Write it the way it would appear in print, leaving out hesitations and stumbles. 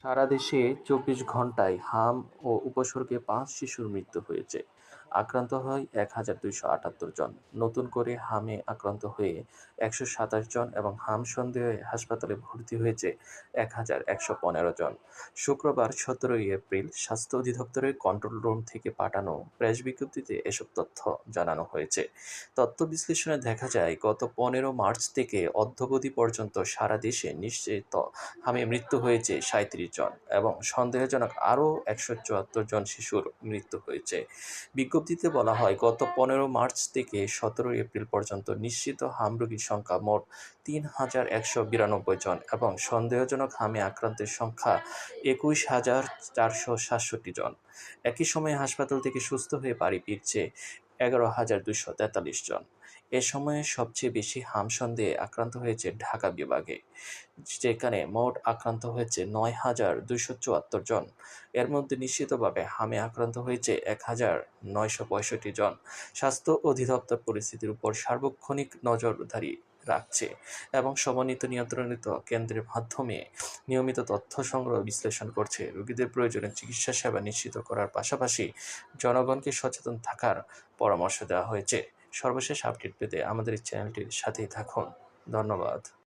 সারা দেশে ২৪ ঘণ্টায় হাম ও উপসর্গে ৫ শিশুর মৃত্যু হয়েছে। আক্রান্ত হয় ১,২৭৮ জন। নতুন করে হামে আক্রান্ত হয়ে ১২৭ জন এবং হাম সন্দেহে হাসপাতালে ভর্তি হয়েছে ১,১১৫ জন। শুক্রবার ১৭ এপ্রিল স্বাস্থ্য অধিদপ্তরের কন্ট্রোল রুম থেকে পাঠানো প্রেস বিজ্ঞপ্তিতে এসব তথ্য জানানো হয়েছে। তথ্য বিশ্লেষণে দেখা যায়, গত ১৫ মার্চ থেকে অদ্যাবধি পর্যন্ত সারা দেশে নিশ্চিত হামে মৃত্যু হয়েছে ৩৭ জন এবং সন্দেহজনক আরও ১৭৪ জন শিশুর মৃত্যু হয়েছে। বিজ্ঞপ্তিতে বলা হয়, গত ১৫ মার্চ থেকে ১৭ এপ্রিল পর্যন্ত নিশ্চিত হাম রোগীর সংখ্যা মোট ৩,১৯২ জন এবং সন্দেহজনক হামে আক্রান্তের সংখ্যা ২১,৪৬৭ জন। একই সময়ে হাসপাতাল থেকে সুস্থ হয়ে বাড়ি ফিরছে ১১,২৪৩ জন। এ সময়ে সবচেয়ে বেশি হাম সন্দেহে আক্রান্ত হয়েছে ঢাকা বিভাগে, যেখানে মোট আক্রান্ত হয়েছে ৯,২৭৪ জন। এর মধ্যে নিশ্চিতভাবে হামে আক্রান্ত হয়েছে ১,৯৬৫ জন। স্বাস্থ্য অধিদপ্তর পরিস্থিতির উপর সার্বক্ষণিক নজরদারি রাখছে এবং সমন্বিত নিয়ন্ত্রণিত কেন্দ্রের মাধ্যমে নিয়মিত তথ্য সংগ্রহ বিশ্লেষণ করছে। রোগীদের প্রয়োজনীয় চিকিৎসা সেবা নিশ্চিত করার পাশাপাশি জনগণকে সচেতন থাকার পরামর্শ দেওয়া হয়েছে। সর্বশেষ আপডেট পেতে আমাদের এই চ্যানেলটির সাথেই থাকুন। ধন্যবাদ।